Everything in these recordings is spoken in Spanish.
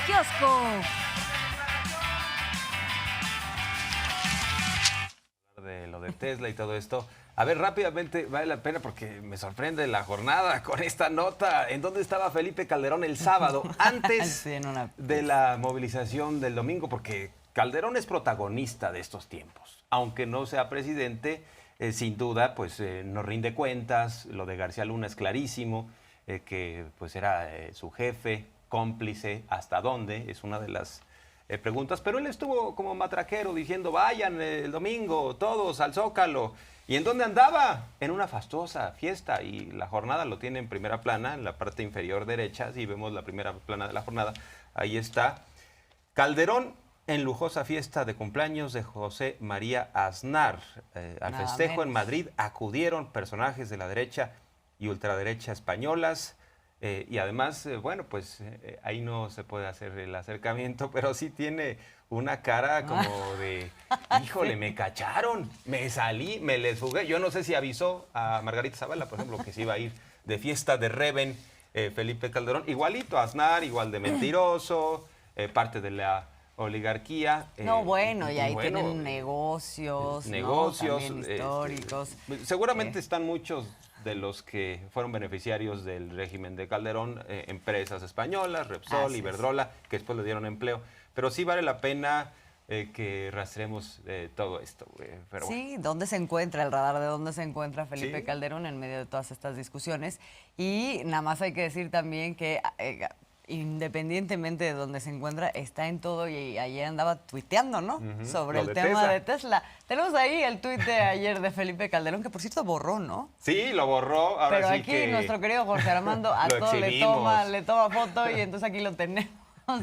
kiosco. De lo de Tesla y todo esto. A ver, rápidamente, vale la pena porque me sorprende la jornada con esta nota. ¿En dónde estaba Felipe Calderón el sábado? Antes Sí, de la movilización del domingo, porque Calderón es protagonista de estos tiempos. Aunque no sea presidente, sin duda, pues nos rinde cuentas. Lo de García Luna es clarísimo, que pues era su jefe, cómplice, ¿hasta dónde? Es una de las preguntas, pero él estuvo como matraquero diciendo, vayan el domingo todos al Zócalo. ¿Y en dónde andaba? En una fastuosa fiesta, y la jornada lo tiene en primera plana, en la parte inferior derecha, si vemos la primera plana de la jornada, ahí está. Calderón en lujosa fiesta de cumpleaños de José María Aznar. Al Nada festejo menos. en Madrid acudieron personajes de la derecha y ultraderecha españolas. Y además, bueno, pues ahí no se puede hacer el acercamiento, pero sí tiene una cara como de, híjole, me cacharon, me salí, me les fugué. Yo no sé si avisó a Margarita Zavala, por ejemplo, que se iba a ir de fiesta de Reven, Felipe Calderón, igualito a Aznar, igual de mentiroso, parte de la oligarquía. No, bueno, y ahí bueno, tienen negocios, negocios, ¿no? También históricos. seguramente están muchos de los que fueron beneficiarios del régimen de Calderón, empresas españolas, Repsol, Así es. Iberdrola, que después le dieron empleo. Pero sí vale la pena que rastremos todo esto. Pero Sí, ¿dónde se encuentra el radar? ¿De dónde se encuentra Felipe Sí. Calderón en medio de todas estas discusiones? Y nada más hay que decir también que independientemente de dónde se encuentra, está en todo y ayer andaba tuiteando, ¿no? Sobre Lo el de tema Tesla. de Tesla. Tenemos ahí el tuit de ayer de Felipe Calderón, que por cierto borró, ¿no? Sí, lo borró. Ahora Pero sí aquí que nuestro querido Jorge Armando a lo todo exhibimos. le toma foto y entonces aquí lo tenemos.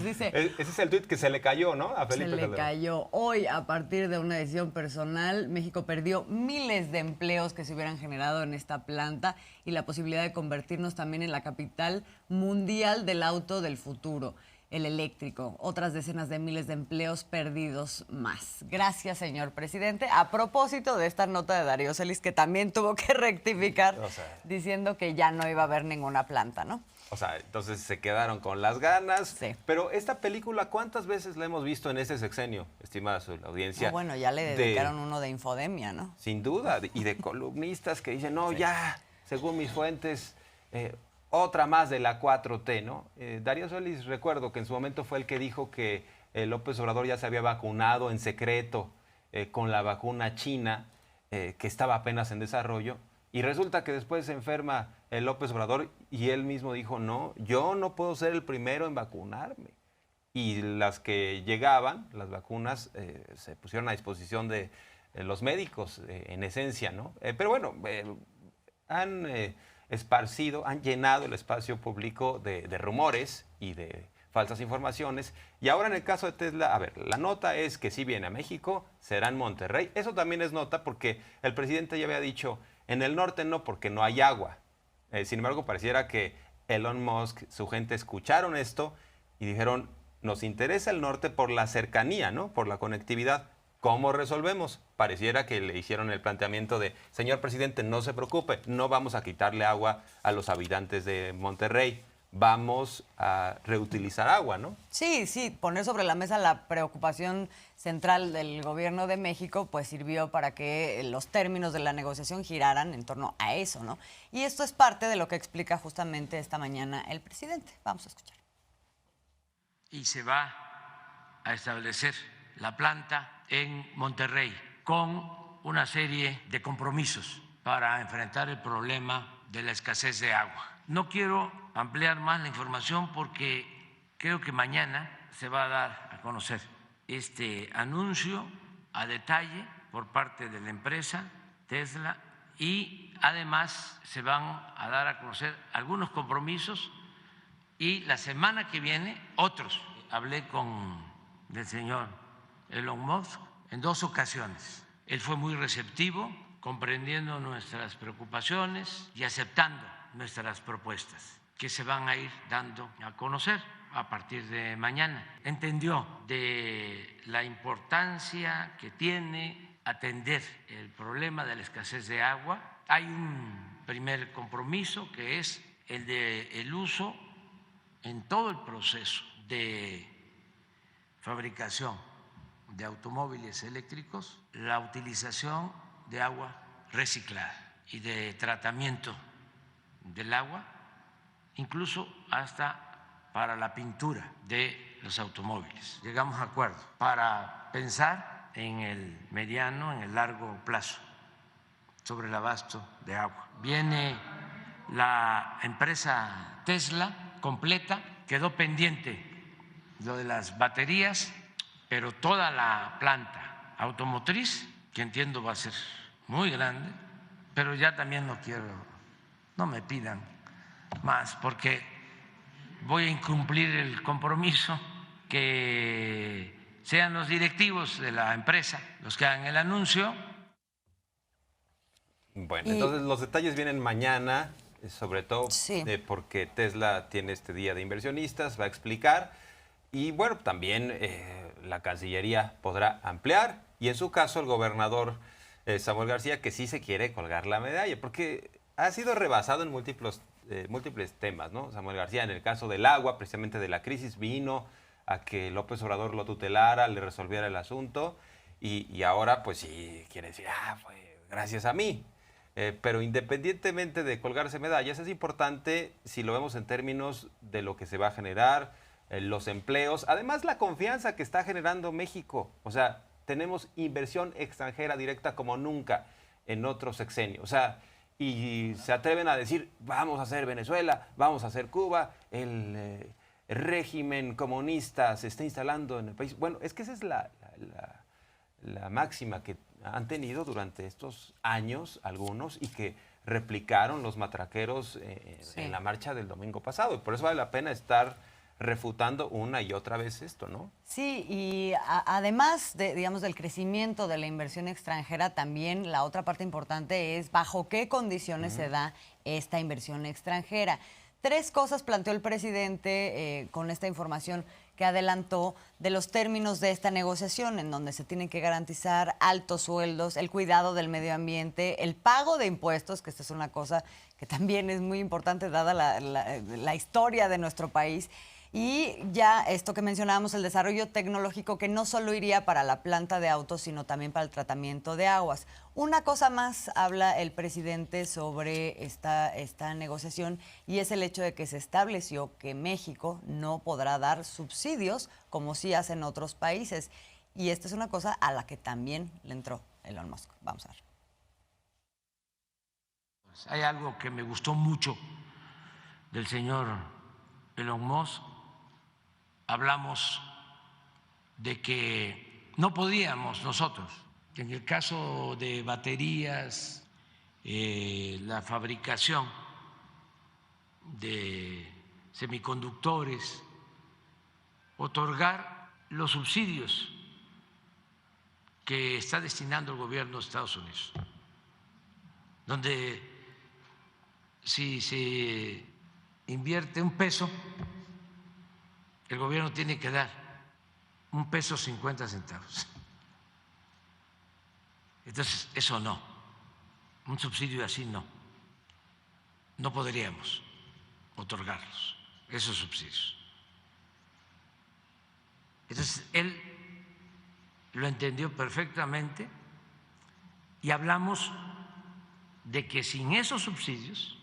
Dice, Ese es el tuit que se le cayó, ¿no? A se Felipe le Calderón. cayó. Hoy, a partir de una decisión personal, México perdió miles de empleos que se hubieran generado en esta planta y la posibilidad de convertirnos también en la capital mundial del auto del futuro, el eléctrico. Otras decenas de miles de empleos perdidos más. Gracias, señor presidente. A propósito de esta nota de Darío Celis, que también tuvo que rectificar, O sea, diciendo que ya no iba a haber ninguna planta, ¿no? O sea, entonces se quedaron con las ganas. Sí. Pero esta película, ¿cuántas veces la hemos visto en este sexenio, estimada su audiencia? No, bueno, ya le dedicaron uno de Infodemia, ¿no? Sin duda, y de columnistas que dicen, no, ya, según mis fuentes, otra más de la 4T, ¿no? Darío Solís, recuerdo que en su momento fue el que dijo que López Obrador ya se había vacunado en secreto con la vacuna china, que estaba apenas en desarrollo, y resulta que después se enferma López Obrador y él mismo dijo, no, yo no puedo ser el primero en vacunarme. Y las que llegaban, las vacunas, se pusieron a disposición de los médicos, en esencia, ¿no? Pero bueno, han esparcido, han llenado el espacio público de rumores y de falsas informaciones. Y ahora en el caso de Tesla, a ver, la nota es que si viene a México, será en Monterrey. Eso también es nota porque el presidente ya había dicho, en el norte no, porque no hay agua. Sin embargo, pareciera que Elon Musk, su gente, escucharon esto y dijeron, nos interesa el norte por la cercanía, ¿no? Por la conectividad. ¿Cómo resolvemos? Pareciera que le hicieron el planteamiento de, señor presidente, no se preocupe, no vamos a quitarle agua a los habitantes de Monterrey, vamos a reutilizar agua, ¿no? Sí, sí, poner sobre la mesa la preocupación central del gobierno de México, pues sirvió para que los términos de la negociación giraran en torno a eso, ¿no? Y esto es parte de lo que explica justamente esta mañana el presidente. Vamos a escuchar. Y se va a establecer la planta en Monterrey con una serie de compromisos para enfrentar el problema de la escasez de agua. No quiero ampliar más la información porque creo que mañana se va a dar a conocer este anuncio a detalle por parte de la empresa Tesla y además se van a dar a conocer algunos compromisos y la semana que viene otros. Hablé con el señor Elon Musk en 2 ocasiones. Él fue muy receptivo, comprendiendo nuestras preocupaciones y aceptando nuestras propuestas, que se van a ir dando a conocer a partir de mañana. Entendió de la importancia que tiene atender el problema de la escasez de agua. Hay un primer compromiso que es el de el uso en todo el proceso de fabricación de automóviles eléctricos, la utilización de agua reciclada y de tratamiento del agua, incluso hasta para la pintura de los automóviles. Llegamos a acuerdo para pensar en el mediano, en el largo plazo sobre el abasto de agua. Viene la empresa Tesla completa, quedó pendiente lo de las baterías, pero toda la planta automotriz, que entiendo va a ser muy grande, pero ya también no me pidan más, porque voy a incumplir el compromiso que sean los directivos de la empresa los que hagan el anuncio. Bueno, entonces los detalles vienen mañana, sobre todo sí, porque Tesla tiene este día de inversionistas, va a explicar. Y bueno, también la Cancillería podrá ampliar. Y en su caso, el gobernador Samuel García, que sí se quiere colgar la medalla, porque ha sido rebasado en múltiples temas, ¿no? Samuel García, en el caso del agua, precisamente de la crisis, vino a que López Obrador lo tutelara, le resolviera el asunto. Y ahora, pues sí, quiere decir, fue gracias a mí. Pero independientemente de colgarse medallas, es importante, si lo vemos en términos de lo que se va a generar, los empleos, además la confianza que está generando México. O sea, tenemos inversión extranjera directa como nunca en otro sexenio. O sea, y se atreven a decir, vamos a hacer Venezuela, vamos a hacer Cuba, el régimen comunista se está instalando en el país. Bueno, es que esa es la máxima que han tenido durante estos años algunos y que replicaron los matraqueros en la marcha del domingo pasado. Y por eso vale la pena estar refutando una y otra vez esto, ¿no? Sí, y además del crecimiento de la inversión extranjera, también la otra parte importante es bajo qué condiciones se da esta inversión extranjera. 3 cosas planteó el presidente con esta información que adelantó de los términos de esta negociación, en donde se tienen que garantizar altos sueldos, el cuidado del medio ambiente, el pago de impuestos, que esta es una cosa que también es muy importante dada la historia de nuestro país. Y ya esto que mencionábamos, el desarrollo tecnológico, que no solo iría para la planta de autos, sino también para el tratamiento de aguas. Una cosa más habla el presidente sobre esta negociación, y es el hecho de que se estableció que México no podrá dar subsidios como sí hacen otros países. Y esta es una cosa a la que también le entró Elon Musk. Vamos a ver. Hay algo que me gustó mucho del señor Elon Musk. Hablamos de que no podíamos nosotros, en el caso de baterías, la fabricación de semiconductores, otorgar los subsidios que está destinando el gobierno de Estados Unidos, donde si se invierte $1, el gobierno tiene que dar $1.50. Entonces, eso no, un subsidio así no podríamos otorgarlos, esos subsidios. Entonces, él lo entendió perfectamente y hablamos de que sin esos subsidios,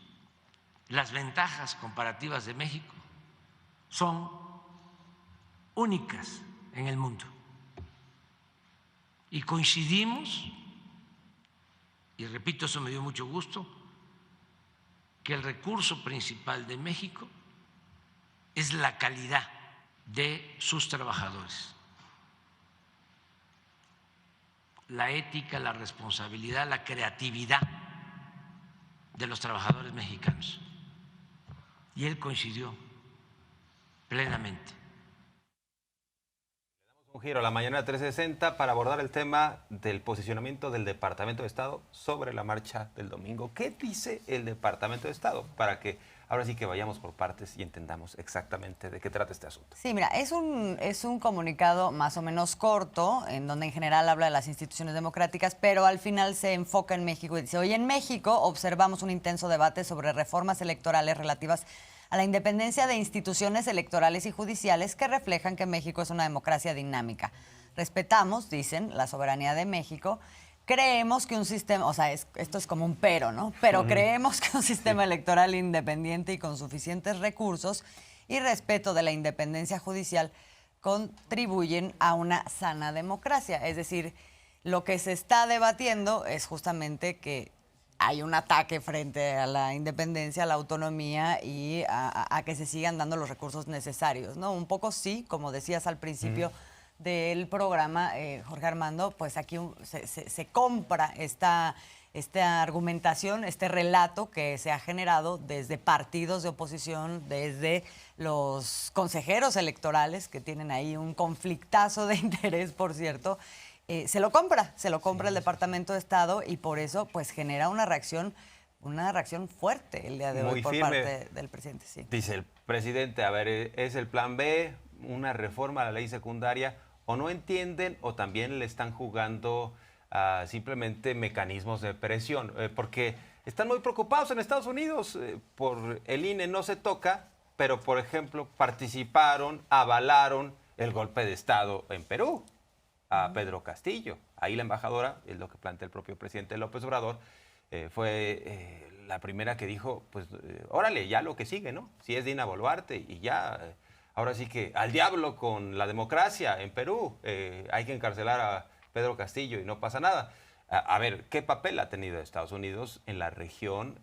las ventajas comparativas de México son únicas en el mundo. Y coincidimos, y repito, eso me dio mucho gusto, que el recurso principal de México es la calidad de sus trabajadores, la ética, la responsabilidad, la creatividad de los trabajadores mexicanos. Y él coincidió plenamente. Un giro a la mañana 360 para abordar el tema del posicionamiento del Departamento de Estado sobre la marcha del domingo. ¿Qué dice el Departamento de Estado? Para que ahora sí que vayamos por partes y entendamos exactamente de qué trata este asunto. Sí, mira, es un comunicado más o menos corto, en donde en general habla de las instituciones democráticas, pero al final se enfoca en México y dice: hoy en México observamos un intenso debate sobre reformas electorales relativas a la independencia de instituciones electorales y judiciales que reflejan que México es una democracia dinámica. Respetamos, dicen, la soberanía de México. Creemos que un sistema, o sea, esto es como un pero, ¿no? Pero creemos que un sistema electoral independiente y con suficientes recursos y respeto de la independencia judicial contribuyen a una sana democracia. Es decir, lo que se está debatiendo es justamente que hay un ataque frente a la independencia, a la autonomía y a que se sigan dando los recursos necesarios, ¿no? Un poco sí, como decías al principio del programa, Jorge Armando, pues aquí se compra esta argumentación, este relato que se ha generado desde partidos de oposición, desde los consejeros electorales, que tienen ahí un conflictazo de interés, por cierto. Se lo compra el Departamento de Estado y por eso pues genera una reacción fuerte el día de hoy por parte del presidente. Sí. Dice el presidente, a ver, ¿es el plan B una reforma a la ley secundaria o no entienden o también le están jugando a simplemente mecanismos de presión? Porque están muy preocupados en Estados Unidos por el INE no se toca, pero por ejemplo participaron, avalaron el golpe de Estado en Perú a Pedro Castillo. Ahí la embajadora, es lo que plantea el propio presidente López Obrador, fue la primera que dijo, pues, órale, ya lo que sigue, ¿no? Si es Dina Boluarte y ya, ahora sí que al diablo con la democracia en Perú, hay que encarcelar a Pedro Castillo y no pasa nada. A ver, ¿qué papel ha tenido Estados Unidos en la región,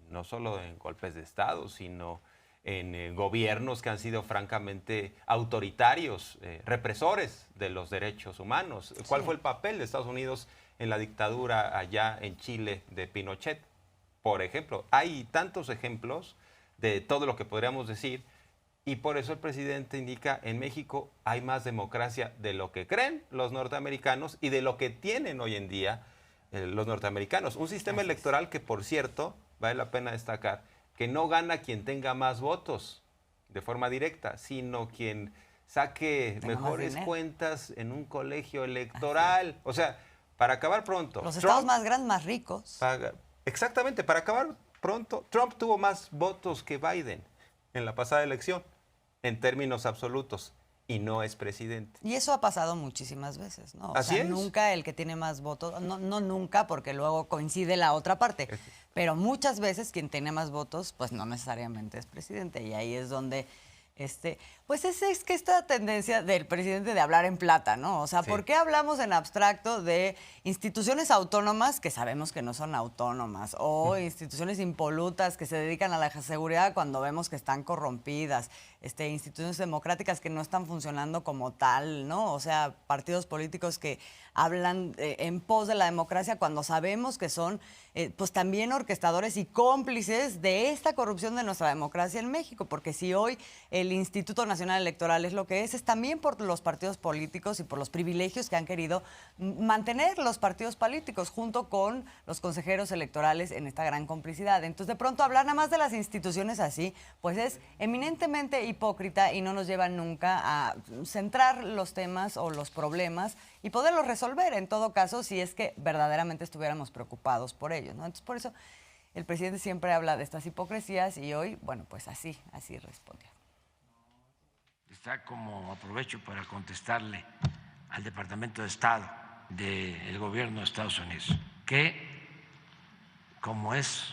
no solo en golpes de Estado, sino en gobiernos que han sido francamente autoritarios, represores de los derechos humanos? ¿Cuál fue el papel de Estados Unidos en la dictadura allá en Chile de Pinochet? Por ejemplo, hay tantos ejemplos de todo lo que podríamos decir y por eso el presidente indica, en México hay más democracia de lo que creen los norteamericanos y de lo que tienen hoy en día los norteamericanos. Un sistema electoral que, por cierto, vale la pena destacar, que no gana quien tenga más votos de forma directa, sino quien saque mejores cuentas en un colegio electoral. O sea, para acabar pronto. Los estados más grandes, más ricos. Exactamente, para acabar pronto, Trump tuvo más votos que Biden en la pasada elección, en términos absolutos, y no es presidente. Y eso ha pasado muchísimas veces, ¿no? Así es. Nunca el que tiene más votos, no nunca, porque luego coincide la otra parte, pero muchas veces quien tiene más votos, pues no necesariamente es presidente, y ahí es donde, pues es que esta tendencia del presidente de hablar en plata, ¿no? O sea, ¿por qué hablamos en abstracto de instituciones autónomas que sabemos que no son autónomas o instituciones impolutas que se dedican a la seguridad cuando vemos que están corrompidas, instituciones democráticas que no están funcionando como tal, ¿no? O sea, partidos políticos que hablan en pos de la democracia cuando sabemos que son pues también orquestadores y cómplices de esta corrupción de nuestra democracia en México, porque si hoy el Instituto Nacional Electoral es lo que es también por los partidos políticos y por los privilegios que han querido mantener los partidos políticos junto con los consejeros electorales en esta gran complicidad. Entonces, de pronto, hablar nada más de las instituciones así, pues es eminentemente hipócrita y no nos lleva nunca a centrar los temas o los problemas y poderlos resolver, en todo caso, si es que verdaderamente estuviéramos preocupados por ellos, ¿no? Entonces, por eso el presidente siempre habla de estas hipocresías y hoy, bueno, pues así respondió. Está como, aprovecho para contestarle al Departamento de Estado del gobierno de Estados Unidos, que como es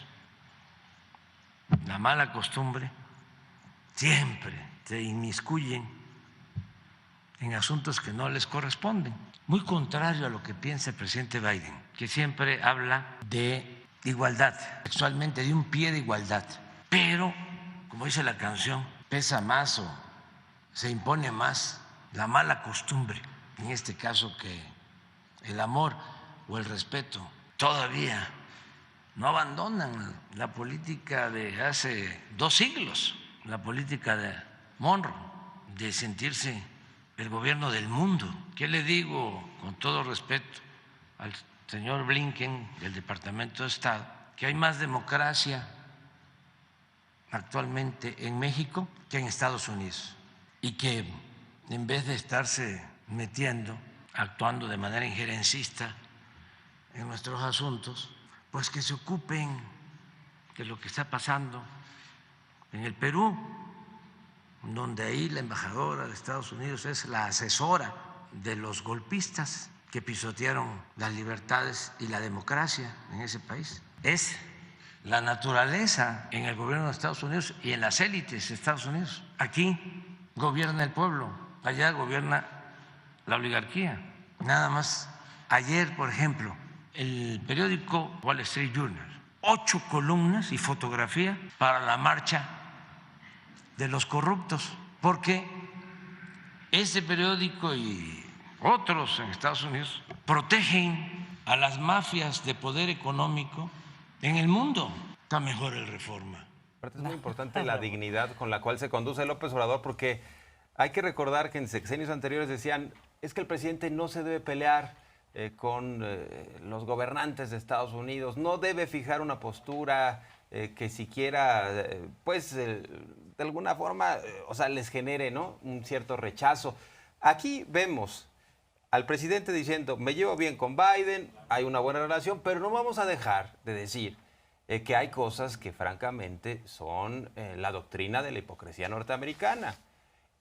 la mala costumbre, siempre se inmiscuyen en asuntos que no les corresponden. Muy contrario a lo que piensa el presidente Biden, que siempre habla de igualdad, sexualmente de un pie de igualdad. Pero, como dice la canción, pesa más o se impone más la mala costumbre, en este caso que el amor o el respeto. Todavía no abandonan la política de hace 2 siglos, la política de Monroe, de sentirse el gobierno del mundo. ¿Qué le digo con todo respeto al señor Blinken del Departamento de Estado? Que hay más democracia actualmente en México que en Estados Unidos y que en vez de estarse metiendo, actuando de manera injerencista en nuestros asuntos, pues que se ocupen de lo que está pasando en el Perú, donde ahí la embajadora de Estados Unidos es la asesora de los golpistas que pisotearon las libertades y la democracia en ese país. Es la naturaleza en el gobierno de Estados Unidos y en las élites de Estados Unidos. Aquí gobierna el pueblo, allá gobierna la oligarquía. Nada más, ayer, por ejemplo, el periódico Wall Street Journal, 8 columnas y fotografía para la marcha de los corruptos, porque ese periódico y otros en Estados Unidos protegen a las mafias de poder económico en el mundo. Está mejor el Reforma. Aparte es muy importante la dignidad con la cual se conduce López Obrador, porque hay que recordar que en sexenios anteriores decían, es que el presidente no se debe pelear con los gobernantes de Estados Unidos, no debe fijar una postura que siquiera, de alguna forma, o sea, les genere, ¿no?, un cierto rechazo. Aquí vemos al presidente diciendo, me llevo bien con Biden, hay una buena relación, pero no vamos a dejar de decir que hay cosas que francamente son la doctrina de la hipocresía norteamericana.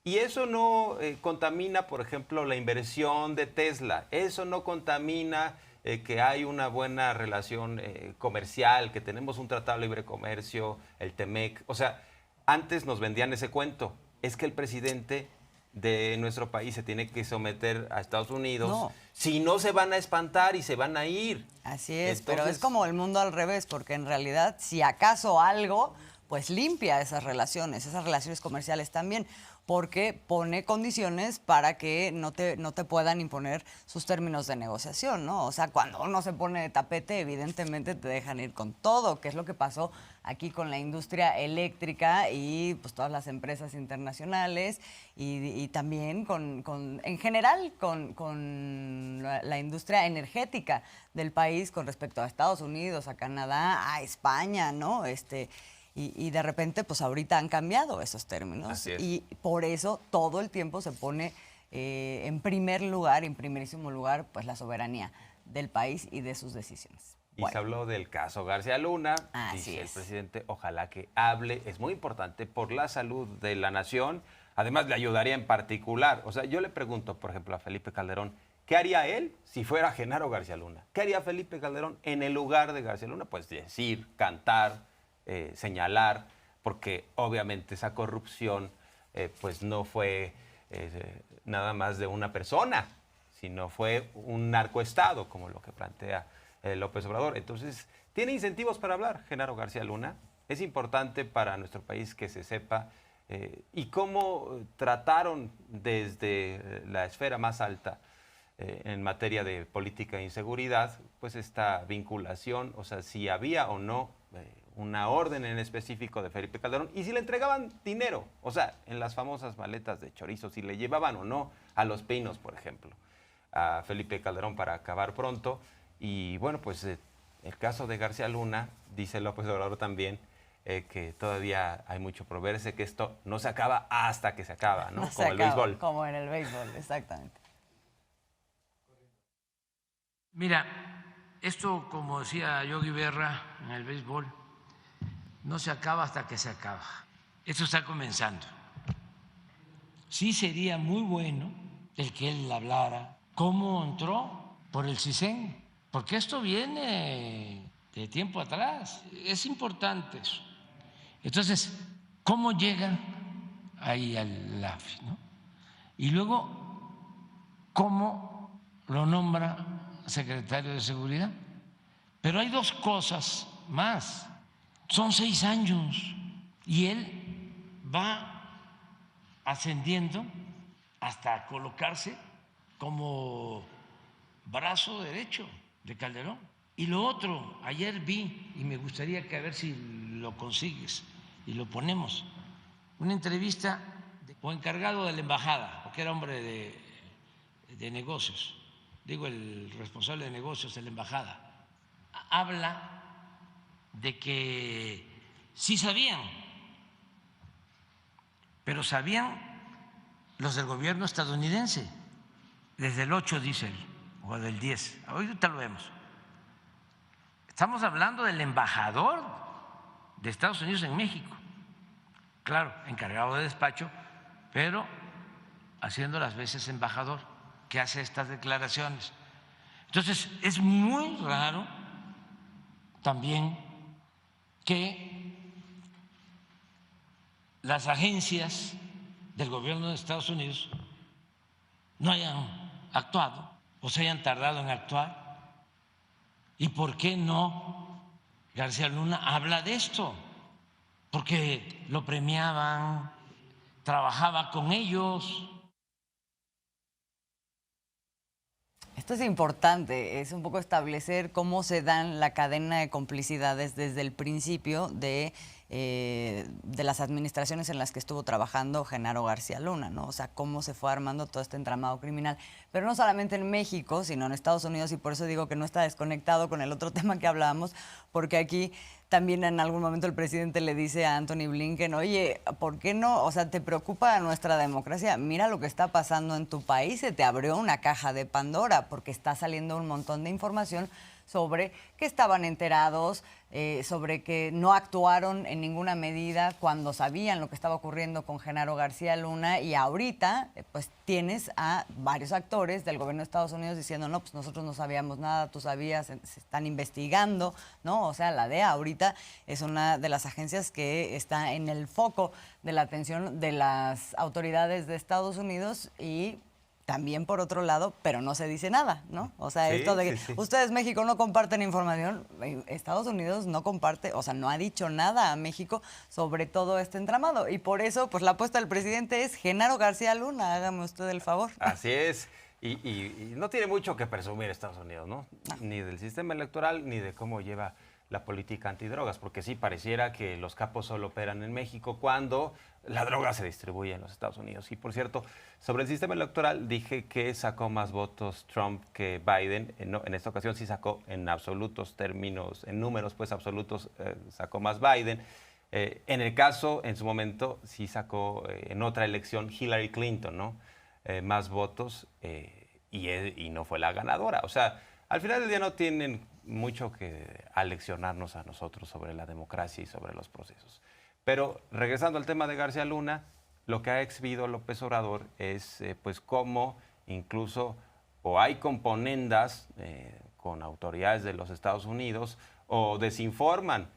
Y eso no contamina, por ejemplo, la inversión de Tesla, eso no contamina que hay una buena relación comercial, que tenemos un tratado de libre comercio, el TEMEC. O sea, antes nos vendían ese cuento, es que el presidente de nuestro país se tiene que someter a Estados Unidos, no. Si no se van a espantar y se van a ir. Así es, entonces, pero es como el mundo al revés, porque en realidad, si acaso algo, pues limpia esas relaciones comerciales también, porque pone condiciones para que no te puedan imponer sus términos de negociación, ¿no? O sea, cuando uno se pone de tapete, evidentemente te dejan ir con todo, que es lo que pasó aquí con la industria eléctrica y pues todas las empresas internacionales y también en general con la industria energética del país con respecto a Estados Unidos, a Canadá, a España, ¿no? Y de repente, pues ahorita han cambiado esos términos y por eso todo el tiempo se pone en primerísimo lugar, pues la soberanía del país y de sus decisiones. Y se habló del caso García Luna, dice el presidente, ojalá que hable, es muy importante por la salud de la nación, además le ayudaría en particular. O sea, yo le pregunto, por ejemplo, a Felipe Calderón, ¿qué haría él si fuera Genaro García Luna? ¿Qué haría Felipe Calderón en el lugar de García Luna? Pues decir, cantar, señalar, porque obviamente esa corrupción pues no fue nada más de una persona, sino fue un narcoestado, como lo que plantea López Obrador. Entonces, tiene incentivos para hablar Genaro García Luna. Es importante para nuestro país que se sepa y cómo trataron desde la esfera más alta en materia de política e inseguridad, pues esta vinculación, o sea, si había o no una orden en específico de Felipe Calderón y si le entregaban dinero, o sea, en las famosas maletas de chorizo, si le llevaban o no a Los Pinos, por ejemplo, a Felipe Calderón para acabar pronto. Y bueno, pues el caso de García Luna, dice López Obrador también, que todavía hay mucho por verse, que esto no se acaba hasta que se acaba, ¿no? Como el béisbol. Como en el béisbol, exactamente. Mira, esto, como decía Yogi Berra en el béisbol, no se acaba hasta que se acaba. Esto está comenzando. Sí sería muy bueno el que él hablara cómo entró por el CISEN, porque esto viene de tiempo atrás. Es importante eso. Entonces, ¿cómo llegan ahí al AFI, ¿no? Y luego, ¿cómo lo nombra secretario de Seguridad? Pero hay dos cosas más. Son 6 años y él va ascendiendo hasta colocarse como brazo derecho de Calderón. Y lo otro, ayer vi, y me gustaría que a ver si lo consigues y lo ponemos, una entrevista o encargado de la embajada, porque era hombre de negocios, digo el responsable de negocios de la embajada, habla de que sí sabían, pero sabían los del gobierno estadounidense, desde el 8, dice él, o del 10, ahorita lo vemos. Estamos hablando del embajador de Estados Unidos en México, claro, encargado de despacho, pero haciendo las veces embajador, que hace estas declaraciones. Entonces, es muy raro también que las agencias del gobierno de Estados Unidos no hayan actuado o se hayan tardado en actuar. ¿Y por qué no García Luna habla de esto? Porque lo premiaban, trabajaba con ellos. Esto es importante, es un poco establecer cómo se dan la cadena de complicidades desde el principio de las administraciones en las que estuvo trabajando Genaro García Luna, ¿no? O sea, cómo se fue armando todo este entramado criminal. Pero no solamente en México, sino en Estados Unidos, y por eso digo que no está desconectado con el otro tema que hablábamos, porque aquí también en algún momento el presidente le dice a Anthony Blinken, oye, ¿por qué no? O sea, ¿te preocupa nuestra democracia? Mira lo que está pasando en tu país, se te abrió una caja de Pandora, porque está saliendo un montón de información sobre que estaban enterados, sobre que no actuaron en ninguna medida cuando sabían lo que estaba ocurriendo con Genaro García Luna, y ahorita pues tienes a varios actores del gobierno de Estados Unidos diciendo, no, pues nosotros no sabíamos nada, tú sabías, se están investigando, ¿no? O sea, la DEA ahorita es una de las agencias que está en el foco de la atención de las autoridades de Estados Unidos, y también por otro lado, pero no se dice nada, ¿no? O sea, sí, esto de que sí. ustedes, México, no comparten información, Estados Unidos no comparte, o sea, no ha dicho nada a México sobre todo este entramado. Y por eso, pues la apuesta del presidente es Genaro García Luna, hágame usted el favor. Así es. Y no tiene mucho que presumir Estados Unidos, ¿no? Ni del sistema electoral, ni de cómo lleva la política antidrogas, porque sí pareciera que los capos solo operan en México cuando la droga se distribuye en los Estados Unidos. Y por cierto, sobre el sistema electoral dije que sacó más votos Trump que Biden. En esta ocasión sí sacó en absolutos términos, en números pues absolutos, sacó más Biden. En el caso, en su momento, sí sacó en otra elección Hillary Clinton, ¿no? Más votos y no fue la ganadora. O sea, al final del día no tienen mucho que aleccionarnos a nosotros sobre la democracia y sobre los procesos. Pero regresando al tema de García Luna, lo que ha exhibido López Obrador es pues cómo incluso o hay componendas con autoridades de los Estados Unidos o desinforman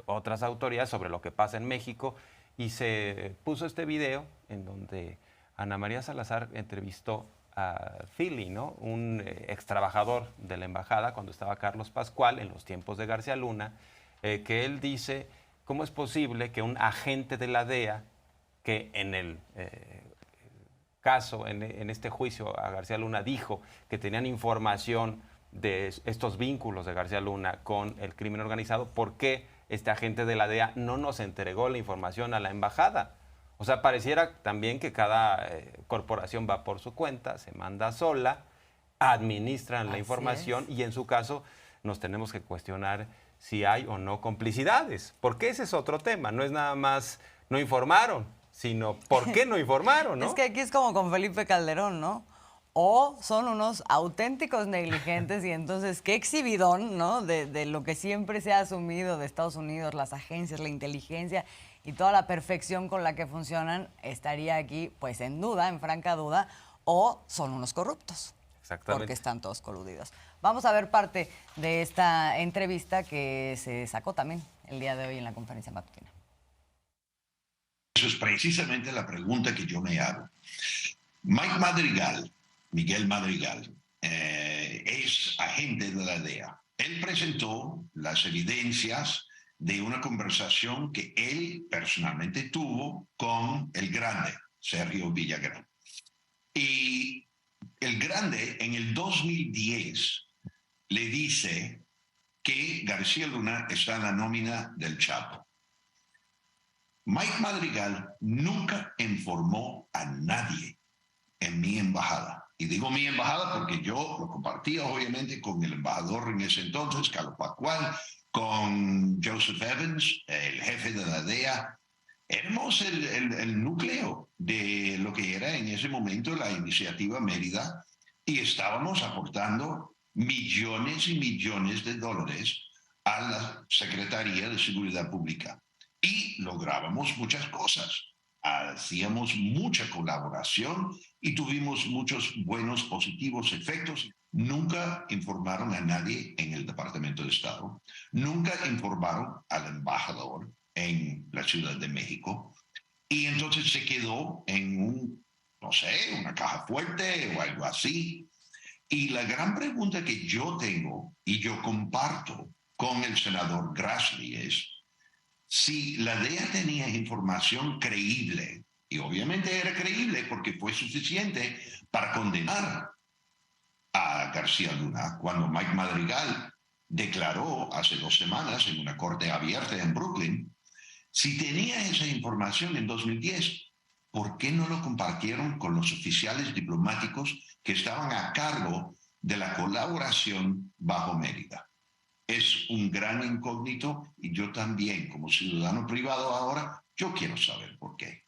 otras autoridades sobre lo que pasa en México, y se puso este video en donde Ana María Salazar entrevistó a Philly, ¿no? Un ex trabajador de la embajada cuando estaba Carlos Pascual en los tiempos de García Luna, que él dice cómo es posible que un agente de la DEA, que en el caso, en este juicio a García Luna, dijo que tenían información de estos vínculos de García Luna con el crimen organizado, ¿por qué este agente de la DEA no nos entregó la información a la embajada? O sea, pareciera también que cada corporación va por su cuenta, se manda sola, administran la información y en su caso nos tenemos que cuestionar si hay o no complicidades. Porque ese es otro tema, no es nada más no informaron, sino por qué no informaron, ¿no? Es que aquí es como con Felipe Calderón, ¿no? O son unos auténticos negligentes y entonces qué exhibidón, ¿no? De lo que siempre se ha asumido de Estados Unidos, las agencias, la inteligencia y toda la perfección con la que funcionan estaría aquí pues en duda, en franca duda, o son unos corruptos. Exactamente. Porque están todos coludidos. Vamos a ver parte de esta entrevista que se sacó también el día de hoy en la conferencia matutina. Eso es precisamente la pregunta que yo me hago. Mike Madrigal, Miguel Madrigal, es agente de la DEA. Él presentó las evidencias de una conversación que él personalmente tuvo con el grande, Sergio Villagrán. Y el grande en el 2010 le dice que García Luna está en la nómina del Chapo. Mike Madrigal nunca informó a nadie en mi embajada. Y digo mi embajada porque yo lo compartía obviamente con el embajador en ese entonces, Carlos Pascual, con Joseph Evans, el jefe de la DEA. Éramos el núcleo de lo que era en ese momento la iniciativa Mérida y estábamos aportando millones y millones de dólares a la Secretaría de Seguridad Pública. y lográbamos muchas cosas. Hacíamos mucha colaboración y tuvimos muchos buenos, positivos efectos. Nunca informaron a nadie en el Departamento de Estado, nunca informaron al embajador en la Ciudad de México, y entonces se quedó en no sé, una caja fuerte o algo así. Y la gran pregunta que yo tengo y yo comparto con el senador Grassley es si la DEA tenía información creíble, y obviamente era creíble porque fue suficiente para condenar a García Luna cuando Mike Madrigal declaró hace 2 semanas en una corte abierta en Brooklyn. Si tenía esa información en 2010, ¿por qué no lo compartieron con los oficiales diplomáticos que estaban a cargo de la colaboración bajo Mérida? Es un gran incógnito y yo también, como ciudadano privado ahora, yo quiero saber por qué.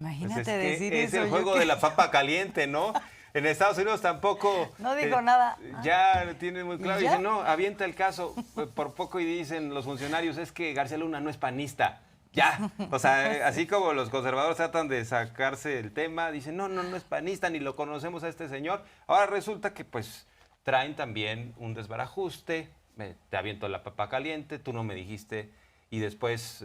Imagínate Pues es decir que es eso. el juego de la papa caliente, ¿no? En Estados Unidos tampoco. No digo nada. Ya tienen muy claro. ¿Y ya? Dicen, no, avienta el caso por poco y dicen los funcionarios, es que García Luna no es panista. Ya. O sea, así como los conservadores tratan de sacarse el tema, dicen, no es panista, ni lo conocemos a este señor. Ahora resulta que, pues, traen también un desbarajuste, te aviento la papa caliente, tú no me dijiste, y después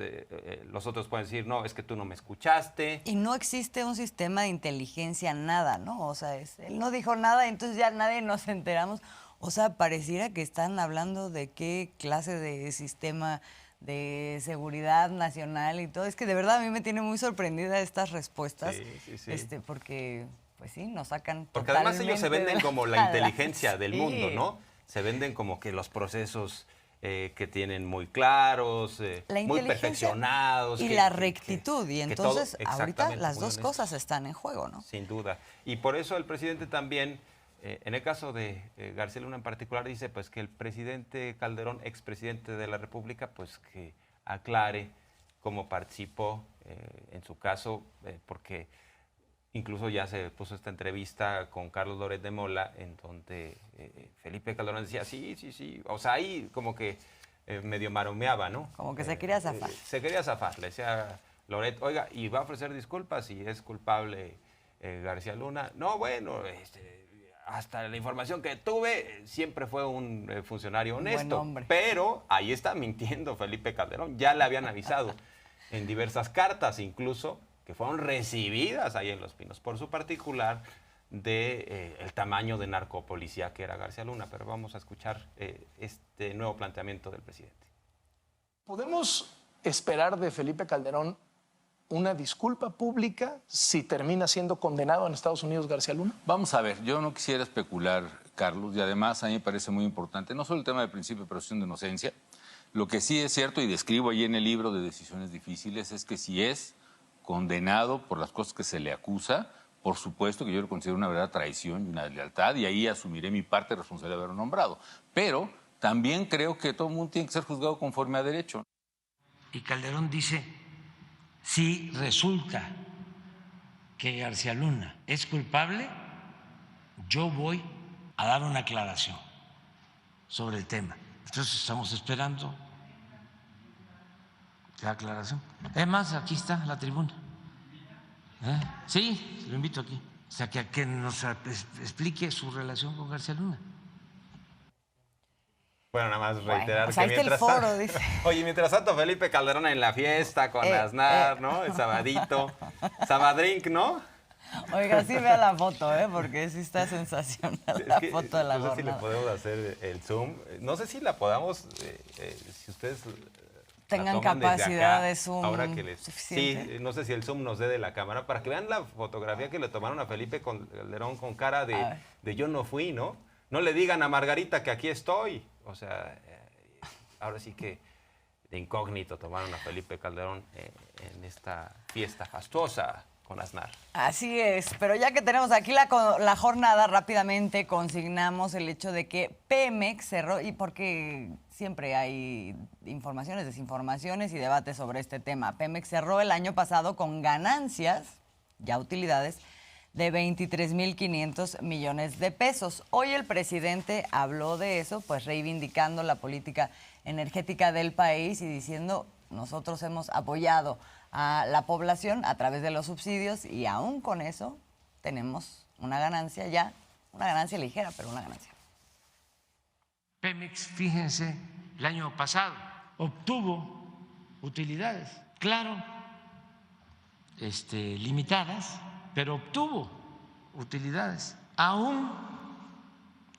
los otros pueden decir, no, es que tú no me escuchaste. Y no existe un sistema de inteligencia, nada, ¿no? O sea, él no dijo nada, entonces ya nadie nos enteramos. O sea, pareciera que están hablando de qué clase de sistema de seguridad nacional y todo. Es que de verdad a mí me tiene muy sorprendida estas respuestas, Sí. Porque, pues sí, nos sacan Porque además totalmente ellos se venden de como la inteligencia del Sí. mundo, ¿no? Se venden como que los procesos que tienen muy claros, La muy inteligencia perfeccionados. y la rectitud. Y entonces, ahorita las dos cosas están en juego, ¿no? Sin duda. Y por eso el presidente también, en el caso de García Luna en particular, dice pues que el presidente Calderón, expresidente de la República, pues que aclare cómo participó en su caso, porque incluso ya se puso esta entrevista con Carlos Loret de Mola, en donde Felipe Calderón decía, sí. O sea, ahí como que medio maromeaba, ¿no? Como que se quería zafar. Se quería zafar. Le decía Loret, oiga, ¿y va a ofrecer disculpas si es culpable García Luna? No, bueno, hasta la información que tuve, siempre fue un funcionario honesto. Buen hombre. Pero ahí está mintiendo Felipe Calderón. Ya le habían avisado en diversas cartas, incluso, que fueron recibidas ahí en Los Pinos por su particular de el tamaño de narcopolicía que era García Luna. Pero vamos a escuchar este nuevo planteamiento del presidente. ¿Podemos esperar de Felipe Calderón una disculpa pública si termina siendo condenado en Estados Unidos García Luna? Vamos a ver, yo no quisiera especular, Carlos, y además a mí me parece muy importante, no solo el tema del principio de presunción de inocencia, lo que sí es cierto, y describo ahí en el libro de Decisiones Difíciles, es que si es condenado por las cosas que se le acusa, por supuesto que yo lo considero una verdadera traición y una deslealtad, y ahí asumiré mi parte de responsabilidad de haberlo nombrado. Pero también creo que todo el mundo tiene que ser juzgado conforme a derecho. Y Calderón dice, si resulta que García Luna es culpable, yo voy a dar una aclaración sobre el tema. Entonces estamos esperando la aclaración. Es más, aquí está la tribuna. Sí, lo invito aquí. O sea, que nos explique su relación con García Luna. Bueno, nada más reiterar pues ahí que está el mientras foro, tanto, dice. Oye, mientras tanto Felipe Calderón en la fiesta con Aznar, ¿no? El sabadito, sabadrink, ¿no? Oiga, sí vea la foto, porque sí está sensacional la foto de la no sé si le jornada. podemos hacer el zoom. No sé si la podamos, si ustedes tengan la toman desde capacidad acá, de zoom ahora que suficiente. Sí, no sé si el zoom nos dé de la cámara para que vean la fotografía que le tomaron a Felipe Calderón con cara de yo no fui, ¿no? No le digan a Margarita que aquí estoy. O sea, ahora sí que de incógnito tomaron a Felipe Calderón en esta fiesta fastuosa con Aznar. Así es, pero ya que tenemos aquí la jornada, rápidamente consignamos el hecho de que Pemex cerró, y porque siempre hay informaciones, desinformaciones y debates sobre este tema. Pemex cerró el año pasado con ganancias, ya utilidades, de 23.500 millones de pesos. Hoy el presidente habló de eso, pues reivindicando la política energética del país y diciendo, nosotros hemos apoyado a la población a través de los subsidios y aún con eso tenemos una ganancia ya, una ganancia ligera, pero una ganancia. Pemex, fíjense, el año pasado obtuvo utilidades, claro, limitadas, pero obtuvo utilidades, aún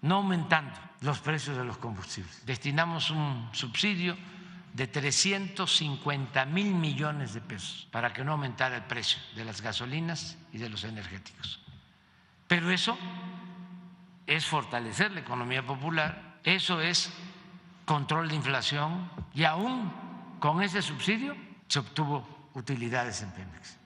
no aumentando los precios de los combustibles. Destinamos un subsidio de 350,000 millones de pesos para que no aumentara el precio de las gasolinas y de los energéticos. Pero eso es fortalecer la economía popular, eso es control de inflación y aún con ese subsidio se obtuvo utilidades en Pemex.